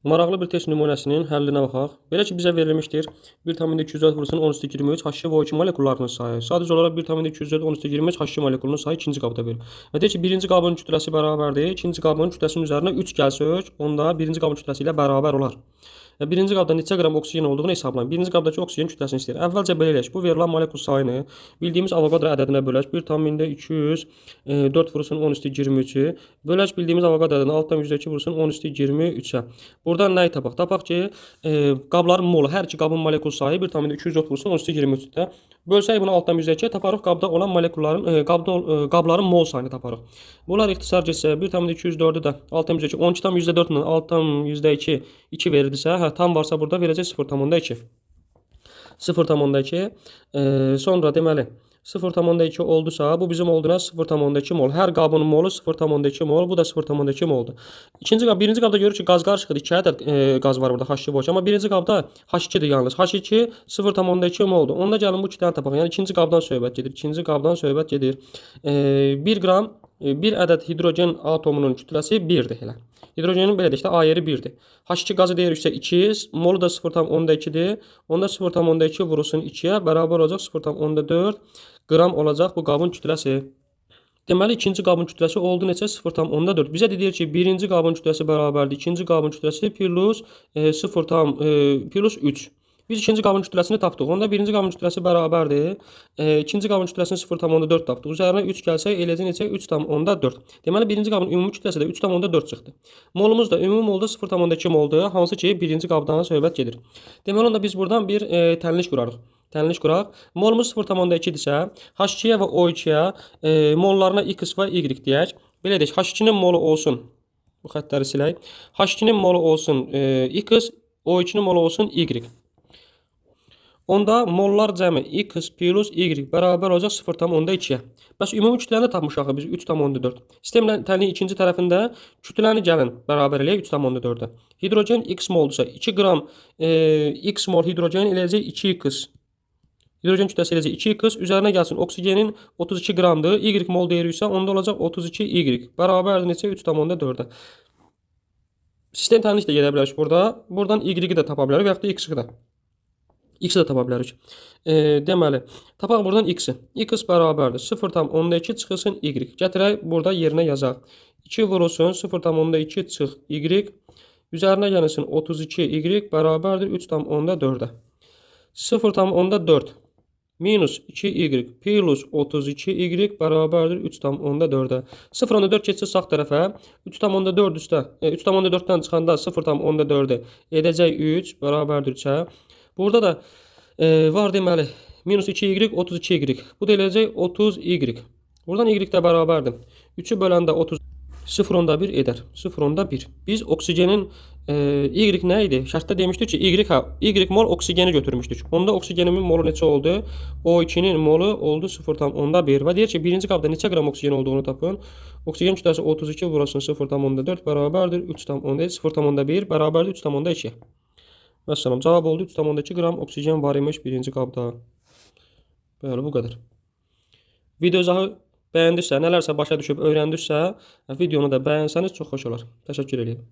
Maraqlı bir test nümunəsinin həllinə baxaq. Belə ki, bizə verilmişdir. 1,204 vurulsun 10 üstə 23 H2 və O2 molekullarının sayı. Sadəcə olaraq 1,204 10 üstə 23 H2 molekulunun sayı ikinci qabda verir. Və deyir ki, birinci qabın kütləsi bərabərdir. İkinci qabın kütləsinin üzərinə 3 gəlsək, onda birinci qabın kütləsi ilə bərabər olar. Və birinci qabda neçə qram oksigen olduğunu hesablayın. Birinci qabdakı oksigen kütləsini istəyir. Əvvəlcə belə eləyək. Bu verilən molekul sayını bildiyimiz Avogadro ədədinə bölək. 1,204 vurulsun 10 üstə 23-ü bölək bildiyimiz Avogadro ədədinə altdan %2 vurulsun 10 üstə 23-ə. Buradan nəyi tapaq? Tapaq ki, qabların molu, hər iki qabın molekul sayı 1,204 vurulsun 10 üstə 23-də. Bölsək bunu altdan %2-yə taparıq. Qabda olan molekulların, qabların mol sayını taparıq. Bunlar ixtisar keçsə 1,204-ü də altdan %2, 12,4 ilə altdan %2 2 verirdisə, tam varsa burada verəcək 0,2. 0,2. Sonra deməli 0,2 oldusa, bu bizim olduğuna 0,2 mol. Hər qabın molu 0,2 mol, bu da 0,2 moldur. Birinci qabda görürük ki, qaz qarışıqdır. 2 ədəd qaz var burada H2 boş. Amma birinci qabda H2-dir yalnız. H2 0,2 moldur. Onda gəlin bu kütləni tapaq. Yəni ikinci qabdan söhbət gedir. İkinci qabdan söhbət gedir. 1 qram, bir ədəd hidrogen atomunun kütləsi 1-dir elə. Hidrogenin belə də işte A yeri 1-dir. H2 qazı deyiriksə 2, molu da 0,2-dir. Onda 0,2 vurulsun 2-yə bərabər olacaq 0,4 qram olacaq bu qabın kütləsi. Deməli, ikinci qabın kütləsi oldu neçə? 0,4. Bizə deyir ki, birinci qabın kütləsi bərabərdir. İkinci qabın kütləsi plus 3. Biz ikinci qabın kütləsini tapdıq. Onda birinci qabın kütləsi bərabərdir. İkinci qabın kütləsini 0,4 tapdıq. Üzərinə 3 gəlsə eləcə neçə? 3,4. Deməli, birinci qabın ümumi kütləsi də 3,4 çıxdı. Molumuz da ümumi molda 0,2 moldur. Hansı ki, birinci qabdan söhbət gedir. Deməli, onda biz buradan bir tənliş qurarıq. Tənliş quraq. Molumuz 0,2-dirsə, H2-yə və O2-yə mollarına X və Y deyək. Belə deyək, H2-nin molu olsun. Bu xəttləri silək. H2-nin molu olsun X, O2-nin molu olsun Y. Onda mollar cəmi X plus Y bərabər olacaq 0,2-yə. Bəs ümumi kütləni tapmışıq biz 3,4. Sistem tənliyin ikinci tərəfində kütləni gəlin bərabər eləyək 3,4-ə. Hidrogen X moldursa 2 qram X mol hidrogen eləyəcək 2X. Hidrogen kütləsi eləcək 2X. Üzərinə gəlsin oksigenin 32 qramdır. Y mol deyiriksə onda olacaq 32Y. Bərabərdir neçə? 3,4-ə. Sistem tənlik də gedə bilərik burada. Buradan Y-i də tapa bilərik və yaxud da X-i də. X-i də tapa bilərik. Deməli, tapaq buradan X-i. X bərabərdir 0,2 çıxılsın Y. Gətirək, burada yerinə yazaq. 2 vurulsun 0,2 çıx Y. Üzərinə gəlsin 32Y bərabərdir 3,4-ə. 0,4 minus 2Y plus 32Y bərabərdir 3,4-ə. 0,4 keçsə sağ tərəfə. 3,4 üstə 3,4-dən çıxanda 0,4-ü edəcək 3 bərabərdir 3-ə. Burada da var deməli minus 2Y 32Y. Bu da eləcək 30Y. Buradan Y də bərabərdir. 3-ü böləndə 30 0,1 edər. 0,1. Biz oksigenin Y nə idi? Şərtdə demişdik ki, Y mol oksigeni götürmüşdük. Onda oksigenimin molu neçə oldu? O2-nin molu oldu 0,1. Və deyir ki, birinci qabda neçə qram oksigen olduğunu tapın. Oksigen kütləsi 32 vurulsun 0,4 bərabərdir 0,1 bərabərdir 3,2. Məsələn, cavab oldu 3,2 qram oksigen var imiş birinci qabda. Bəli, bu qədər. Video izahı bəyəndirsə, nələrsə başa düşüb öyrəndirsə, videonu da bəyənsəniz çox xoş olar. Təşəkkür edirəm.